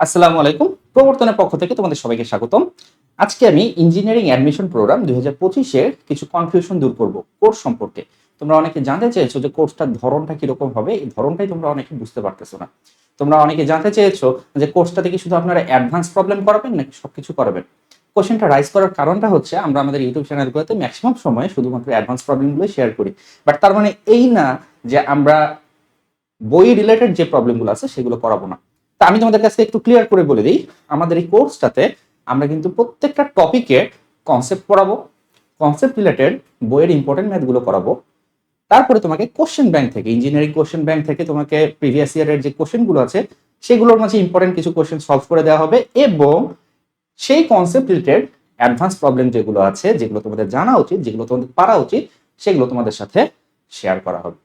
আসসালামু আলাইকুম। প্রবর্তনের পক্ষ থেকে তোমাদের সবাইকে স্বাগতম। আজকে আমি ইঞ্জিনিয়ারিং অ্যাডমিশন প্রোগ্রাম ২০২৫ এর কিছু কনফিউশন দূর করব কোর্স সম্পর্কে। তোমরা অনেকে জানতে চেয়েছো যে কোর্সটার ধরনটা কিরকম হবে, এই ধরনটাই তোমরা অনেকে বুঝতে পারতেছো না। তোমরা অনেকে জানতে চেয়েছো যে কোর্সটাতে কি শুধু আপনারা অ্যাডভান্স প্রবলেম করাবেন নাকি সবকিছু করাবেন? কোশ্চেনটা রাইজ করার কারণটা হচ্ছে আমরা আমাদের ইউটিউব চ্যানেলগুলোতে ম্যাক্সিমাম সময় শুধুমাত্র অ্যাডভান্স প্রবলেমগুলোই শেয়ার করি। বাট তার মানে এই না যে আমরা বই রিলেটেড যে প্রবলেমগুলো আছে সেগুলো করাবো না। তা আমি তোমাদের কাছে একটু ক্লিয়ার করে বলে দিই, আমাদের এই কোর্সটাতে আমরা কিন্তু প্রত্যেকটা টপিকে কনসেপ্ট পড়াবো, কনসেপ্ট রিলেটেড বইয়ের ইম্পর্টেন্ট ম্যাথগুলো করাবো। তারপরে তোমাকে কোশ্চেন ব্যাংক থেকে, ইঞ্জিনিয়ারিং কোশ্চেন ব্যাংক থেকে তোমাকে প্রিভিয়াস ইয়ারের যে কোশ্চেনগুলো আছে সেগুলোর মাঝে ইম্পর্টেন্ট কিছু কোশ্চেন সলভ করে দেওয়া হবে, এবং সেই কনসেপ্ট রিলেটেড অ্যাডভান্স প্রবলেম যেগুলো আছে, যেগুলো তোমাদের জানা উচিত, যেগুলো তোমাদের পারা উচিত, সেগুলো তোমাদের সাথে শেয়ার করা হবে।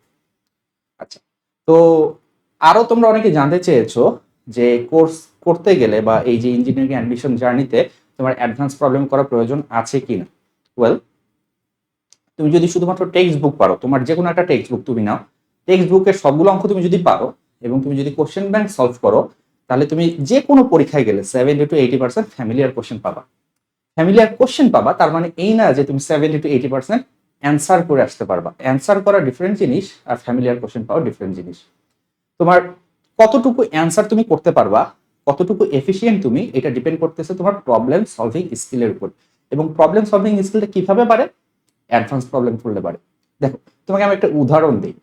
আচ্ছা, তো আরো তোমরা অনেকে জানতে চেয়েছো যে কোর্স করতে গেলে বা এই যে ইঞ্জিনিয়ারিং অ্যাডমিশন জার্নিতে তোমার অ্যাডভান্স প্রবলেম করার প্রয়োজন আছে কিনা। ওয়েল, তুমি যদি শুধুমাত্র টেক্সট বুক পারো, তোমার যে কোনো একটা টেক্সট বুক তুমি নাও, টেক্সট বুকের সবগুলো অঙ্ক তুমি যদি পারো এবং তুমি যদি কোশ্চেন ব্যাংক সলভ করো, তাহলে তুমি যে কোনো পরীক্ষায় গেলে 70 to 80% ফ্যামিলিয়ার কোশ্চেন পাবা। ফ্যামিলিয়ার কোশ্চেন পাবা তার মানে এই না যে তুমি 70 to 80% অ্যান্সার করে আসতে পারবা। অ্যান্সার করা ডিফারেন্ট জিনিস আর ফ্যামিলিয়ার কোশ্চেন পাওয়া ডিফারেন্ট জিনিস। তোমার কতটুকু অ্যান্সার তুমি করতে পারবা, কতটুকু এফিশিয়েন্ট তুমি, এটা ডিপেন্ড করতেছে তোমার প্রবলেম সলভিং স্কিলের উপর। এবং প্রবলেম সলভিং স্কিলটা কিভাবে বাড়ে? অ্যাডভান্স প্রবলেম করলে বাড়ে। দেখো, তোমাকে আমি একটা উদাহরণ দিই।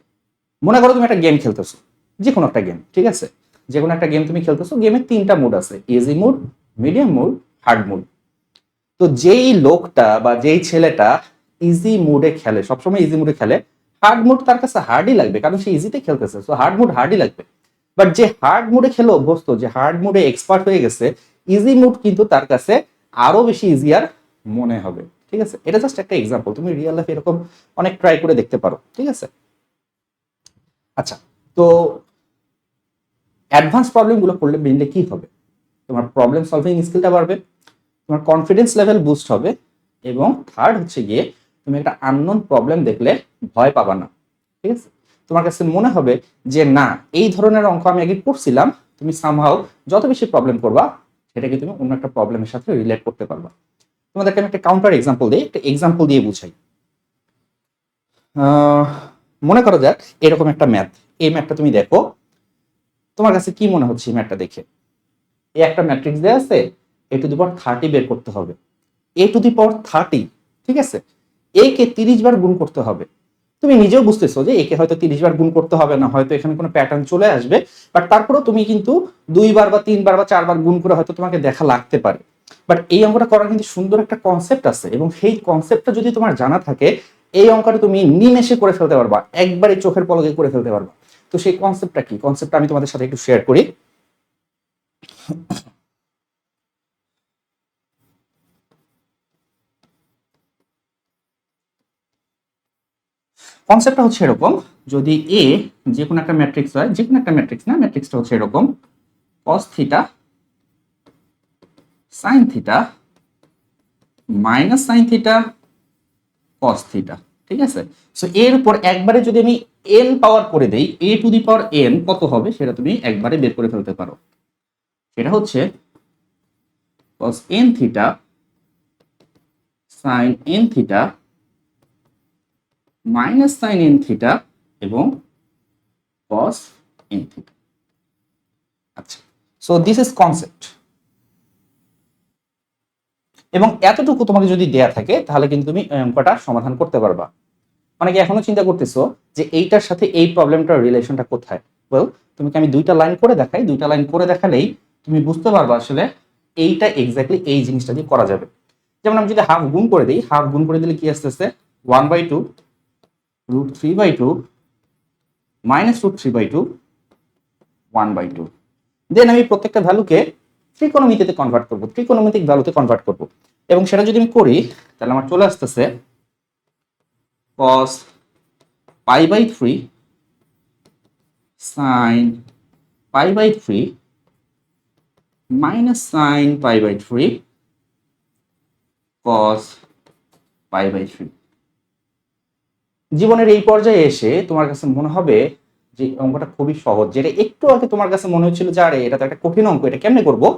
মনে করো তুমি একটা গেম খেলতেছো, যে কোনো একটা গেম, ঠিক আছে? যে কোনো একটা গেম তুমি খেলতেছো, গেমের 3টা মুড আছে: easy mode, medium mode, hard mode. তো যেই লোকটা বা যেই ছেলেটা ইজি মুডে খেলে, সবসময় ইজি মুডে খেলে, হার্ড মুড তার কাছে হার্ডই লাগবে, কারণ সে ইজিতে খেলতেছে, সো হার্ড মুড হার্ডই লাগবে। বাট যে হার্ড মুডে খেলে অভ্যস্ত, যে হার্ড মুডে এক্সপার্ট হয়ে গেছে, ইজি মুড কিন্তু তার কাছে আরো বেশি ইজিয়ার মনে হবে। ঠিক আছে, এটা জাস্ট একটা এক্সাম্পল, তুমি রিয়েল লাইফে এরকম অনেক ট্রাই করে দেখতে পারো। ঠিক আছে, আচ্ছা, তো অ্যাডভান্স প্রবলেমগুলো করলে মেনলি কি হবে? তোমার প্রবলেম সলভিং স্কিলটা বাড়বে, তোমার কনফিডেন্স লেভেল বুস্ট হবে, এবং থার্ড হচ্ছে গিয়ে তুমি একটা আননোন প্রবলেম দেখলে ভয় পাবা না। ঠিক আছে, তোমার কাছে মনে হবে যে না, এই ধরনের অঙ্ক আমি আগে করছিলাম। তুমি সামহাও যত বেশি প্রবলেম করবা, সেটাকে তুমি অন্য একটা প্রবলেমের সাথে রিলেট করতে পারবা। তোমাদেরকে আমি একটা কাউন্টার এক্সাম্পল দিই, একটা এক্সাম্পল দিয়ে বুঝাই। আহ, মনে করো যাক এরকম একটা ম্যাথ, এই ম্যাথটা তুমি দেখো, তোমার কাছে কি মনে হচ্ছে এই ম্যাথটা দেখে? এই একটা ম্যাট্রিক্স দেওয়া আছে, A⁻30 বের করতে হবে। A⁻30, ঠিক আছে, এ কে 30 বার গুণ করতে হবে। তুমি নিজেও বুঝতেছো যে একে হয়তো 30 বার গুণ করতে হবে না, হয়তো এখানে কোনো প্যাটার্ন চলে আসবে। বাট তারপরেও তুমি কিন্তু 2 বার বা 3 বার বা 4 বার গুণ করে হয়তো তোমাকে দেখা লাগতে পারে। বাট এই অঙ্কটা করার কিন্তু সুন্দর একটা কনসেপ্ট আছে, এবং সেই কনসেপ্টটা যদি তোমার জানা থাকে, এই অঙ্কটা তুমি নিমেষে করে ফেলতে পারবা, একবারে চোখের পলকে করে ফেলতে পারবা। তো সেই কনসেপ্টটা কি? কনসেপ্টটা আমি তোমাদের সাথে একটু শেয়ার করি। কনসেপ্টটা হচ্ছে এরকম: যদি এ যে কোনো একটা ম্যাট্রিক্স হয়, যে কোনো একটা ম্যাট্রিক্স না, ম্যাট্রিক্সটা হচ্ছে এরকম: cos theta, sin theta, minus sine theta, cos theta. ঠিক আছে, সো এর উপর একবারে যদি আমি n পাওয়ার করে দেই, A⁻n কত হবে সেটা তুমি একবারে বের করে ফেলতে পারো। সেটা হচ্ছে cos n theta, sin n theta, minus sine n theta, এবং cos n থিটা। আচ্ছা, সো দিস ইজ কনসেপ্ট। এবং এতটুকু তোমাকে যদি দেয়া থাকে, তাহলে কিন্তু তুমি অঙ্কটা সমাধান করতে পারবা। অনেকে এখনো চিন্তা করতেছো যে এইটার সাথে এই প্রবলেমটার রিলেশনটা কোথায়। ওয়েল, তুমি আমি 2টা লাইন করে দেখাই, 2টা লাইন করে দেখালেই তুমি বুঝতে পারবা আসলে এইটা এক্স্যাক্টলি এই জিনিসটা দিয়ে করা যাবে। যেমন আমি যদি হাফ গুণ করে দিই, হাফ গুণ করে দিলে কি আসতেছে? 1/2 √3/2 -√3/2 1/2। দেন আমি প্রত্যেকটা ভ্যালুকে ত্রিকোণমিতিতে কনভার্ট করব, ত্রিকোণমিতিক ভ্যালুতে কনভার্ট করব। এবং সেটা যদি আমি করি, তাহলে আমার চলে আসতেছে cos π/3 sin π/3 minus sin π/3 cos π/3। জীবনের এই পর্যায়ে এসে তোমার কাছে মনে হবে যে অঙ্কটা খুবই সহজ, যেটা একটু আগে তোমার কাছে মনে হচ্ছিল যে আরে এটা তো একটা কঠিন অঙ্ক, এটা কেমনে করবো,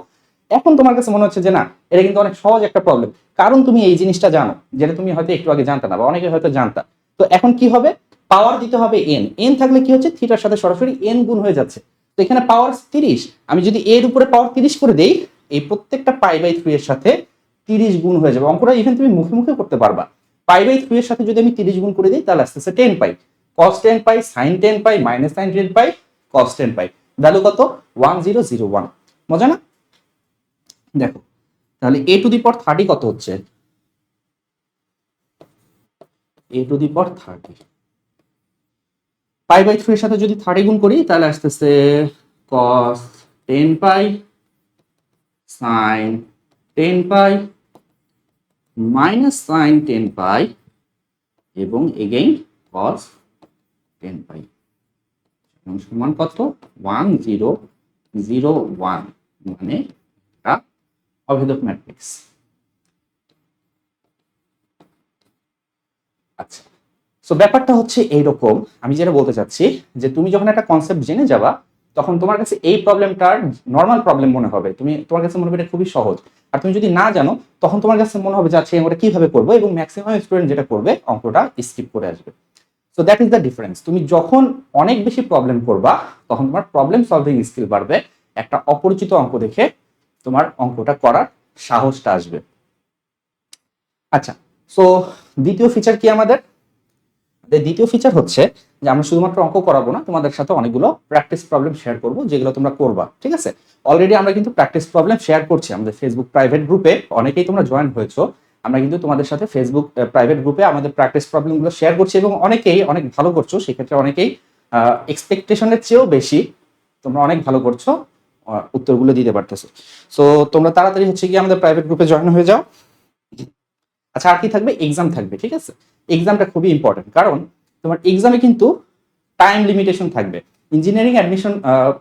এখন তোমার কাছে মনে হচ্ছে যে না, এটা কিন্তু অনেক সহজ একটা প্রবলেম, কারণ তুমি এই জিনিসটা জানো, যেটা তুমি হয়তো একটু আগে জানতা না বা অনেকে হয়তো জানতা। তো এখন কি হবে, পাওয়ার দিতে হবে এন, এন থাকলে কি হচ্ছে থিটার সাথে সরাসরি এন গুণ হয়ে যাচ্ছে। তো এখানে পাওয়ার 30, আমি যদি এর উপরে পাওয়ার 30 করে দেই, এই প্রত্যেকটা π/3 এর সাথে 30 গুণ হয়ে যাবে। অঙ্কটা ইভেন তুমি মুখে মুখে করতে পারবা। π/3 এর সাথে যদি আমি 30 গুণ করে দিই তাহলে আস্তে আস্তে 10π, cos 10π, sin 10π, minus sin 10π, cos 10π, value কত 1001। মজা না? দেখো তাহলে a টু দি পাওয়ার 30 কত হচ্ছে, a টু দি পাওয়ার 30 π/3 এর সাথে যদি 30 গুণ করি তাহলে আসতেছে cos 10π, sin 10π, মাইনাস sin 10π এবং এগেইন cos 10π সমান কত 1001, মানে এটা অভেদক ম্যাট্রিক্স। আচ্ছা, সো ব্যাপারটা হচ্ছে এইরকম, আমি যেটা বলতে চাচ্ছি যে তুমি যখন একটা কনসেপ্ট জেনে যাবা তখন তোমার কাছে এই প্রবলেমটার নর্মাল প্রবলেম মনে হবে, তোমার কাছে মনে হবে এটা খুবই সহজ। আর তুমি যদি না জানো তখন তোমার কাছে মনে হবে যে আচ্ছা আমরা কিভাবে করবো, এবং ম্যাক্সিমাম স্টুডেন্ট যেটা করবে অঙ্কটা স্কিপ করে আসবে। So that is the difference. তুমি যখন অনেক বেশি প্রবলেম করবা তখন তোমার প্রবলেম সলভিং স্কিল বাড়বে, একটা অপরিচিত অঙ্ক দেখে তোমার অঙ্কটা করার সাহসটা আসবে। আচ্ছা, সো দ্বিতীয় ফিচার কি আমাদের? দ্বিতীয় ফিচার হচ্ছে যে আমরা শুধুমাত্র অঙ্ক করাবো না, তোমাদের সাথে অনেকগুলো প্র্যাকটিস প্রবলেম শেয়ার করব যেগুলো তোমরা করবা, ঠিক আছে? অলরেডি আমরা কিন্তু প্র্যাকটিস প্রবলেম শেয়ার করছি আমাদের ফেসবুক প্রাইভেট গ্রুপে, অনেকেই তোমরা জয়েন হয়েছো। আমরা কিন্তু তোমাদের সাথে ফেসবুক প্রাইভেট গ্রুপে আমাদের প্র্যাকটিস প্রবলেমগুলো শেয়ার করছি এবং অনেকেই অনেক ভালো করছো, সেক্ষেত্রে অনেকেই এক্সপেকটেশনের চেয়েও বেশি তোমরা অনেক ভালো করছো, উত্তরগুলো দিতে পারতেছো। সো তোমরা তাড়াতাড়ি হচ্ছে কি আমাদের প্রাইভেট গ্রুপে জয়েন হয়ে যাও। আচ্ছা, আর কি থাকবে? এক্সাম থাকবে, ঠিক আছে? এক্সামটা খুবই ইম্পর্টেন্ট, কারণ তোমার এক্সামে কিন্তু টাইম লিমিটেশন থাকবে। ইঞ্জিনিয়ারিং অ্যাডমিশন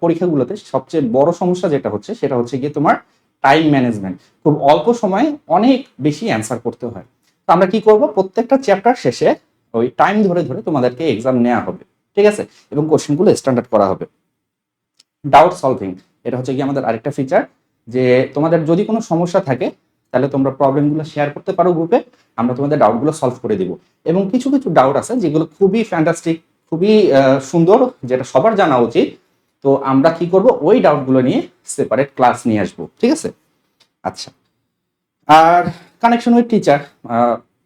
পরীক্ষাগুলোতে সবচেয়ে বড় সমস্যা যেটা হচ্ছে সেটা হচ্ছে গিয়ে তোমার টাইম ম্যানেজমেন্ট। খুব অল্প সময়ে অনেক বেশি অ্যান্সার করতে হয়। তো আমরা কি করব, প্রত্যেকটা চ্যাপ্টার শেষে ওই টাইম ধরে ধরে তোমাদেরকে এক্সাম নেওয়া হবে, ঠিক আছে? এবং কোশ্চেনগুলো স্ট্যান্ডার্ড করা হবে। ডাউট সলভিং, এটা হচ্ছে কি আমাদের আরেকটা ফিচার, যে তোমাদের যদি কোনো সমস্যা থাকে তাহলে তোমরা প্রবলেমগুলো শেয়ার করতে পারো গ্রুপে, আমরা তোমাদের ডাউটগুলো সলভ করে দিব। এবং কিছু কিছু ডাউট আছে যেগুলো খুবই ফ্যান্টাস্টিক, খুবই সুন্দর, যেটা সবার জানা উচিত। তো আমরা কি করব, ওই ডাউটগুলো নিয়ে সেপারেট ক্লাস নিয়ে আসবো, ঠিক আছে? আচ্ছা, আর connection with teacher,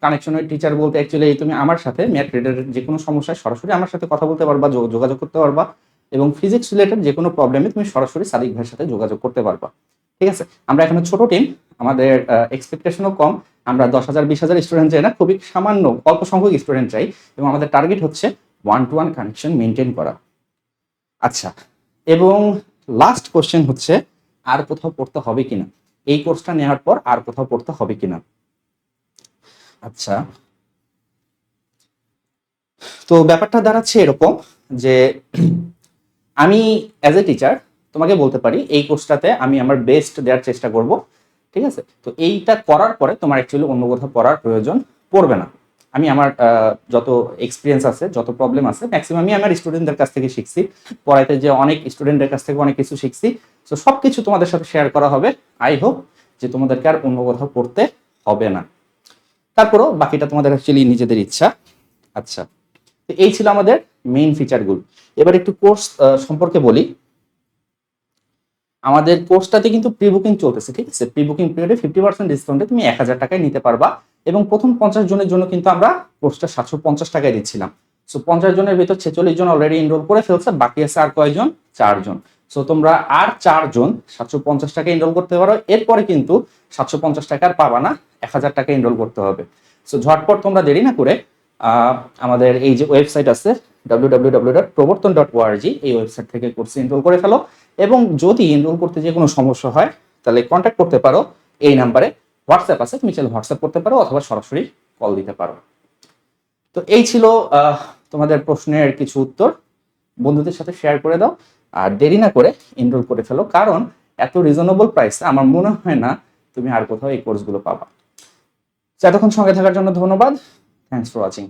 connection with teacher বলতে অ্যাকচুয়ালি তুমি আমার সাথে ম্যাথ রিলেটেড যে কোনো সমস্যায় সরাসরি আমার সাথে কথা বলতে পারবা, যোগাযোগ করতে পারবা, এবং ফিজিক্স রিলেটেড যে কোনো প্রবলেমে তুমি সরাসরি সাদিক ভাইয়ের সাথে যোগাযোগ করতে পারবা, ঠিক আছে? আমরা এখানে ছোট টিম, আমাদের এক্সপেকটেশনও কম, আমরা 10,000 20,000 স্টুডেন্ট চাই না, খুবই সামান্য অল্প সংখ্যক স্টুডেন্ট চাই, এবং আমাদের টার্গেট হচ্ছে 1-to-1 কানেকশন মেনটেন করা। আচ্ছা, এবং লাস্ট কোশ্চেন হচ্ছে আর কোথাও পড়তে হবে কিনা, এই কোর্সটা নেওয়ার পর আর কোথাও পড়তে হবে কিনা। আচ্ছা, তো ব্যাপারটা দাঁড়াচ্ছে এরকম যে আমি অ্যাজ এ টিচার তোমাকে বলতে পারি এই কোর্সটাতে আমি আমার বেস্ট দেওয়ার চেষ্টা করব, ঠিক আছে? তো এইটা করার পরে তোমার অ্যাকচুয়ালি অন্য কোথাও পড়ার প্রয়োজন পড়বে না। আমি আমার যত এক্সপিরিয়েন্স আছে, যত প্রবলেম আছে, ম্যাক্সিমাম আমি আমার স্টুডেন্টদের কাছ থেকে শিখছি, পড়াইতে যে অনেক স্টুডেন্টের কাছ থেকে অনেক কিছু শিখছি। তো সব কিছু তোমাদের সাথে শেয়ার করা হবে। আই হোপ যে তোমাদেরকে আর অন্য কোথাও পড়তে হবে না। তারপরও বাকিটা তোমাদের অ্যাকচুয়ালি নিজেদের ইচ্ছা। আচ্ছা, তো এই ছিল আমাদের মেইন ফিচারগুলো। এবার একটু কোর্স সম্পর্কে বলি। আমাদের কোর্সটাতে কিন্তু প্রি বুকিং চলতেছে, ঠিক আছে? প্রি বুকিং পিরিয়ডে 50% ডিসকাউন্টে তুমি 1,000 টাকায় নিতে পারবা, এবং প্রথম 50 জনের জন্য কিন্তু আমরা কোর্সটা 750 টাকায় দিচ্ছিলাম। সো 50 জনের ভিতর 46 জন অলরেডি এনরোল করে ফেলছে, বাকি আছে আর কয়জন? 4 জন। সো তোমরা আর 4 জন 750 টাকা এনরোল করতে পারো। এরপরে কিন্তু 750 টাকা আর পাবা না, 1,000 টাকা এনরোল করতে হবে। সো ঝটপট তোমরা দেরি না করে আমাদের এই যে ওয়েবসাইট আছে www.proborton.org, এই ওয়েবসাইট থেকে কোর্সে এনরোল করে ফেলো। এবং যদি এনরোল করতে যে কোনো সমস্যা হয় তাহলে কন্ট্যাক্ট করতে পারো এই নাম্বারে। হোয়াটসঅ্যাপ আছে, তুমি চাইলে হোয়াটসঅ্যাপ করতে পারো অথবা সরাসরি কল দিতে পারো। তো এই ছিল তোমাদের প্রশ্নের কিছু উত্তর। বন্ধুদের সাথে শেয়ার করে দাও, আর দেরি না করে এনরোল করে ফেলো, কারণ এত রিজনেবল প্রাইসে আমার মনে হয় না তুমি আর কোথাও এই কোর্সগুলো পাবা। এতক্ষণ সঙ্গে থাকার জন্য ধন্যবাদ। Thanks for watching.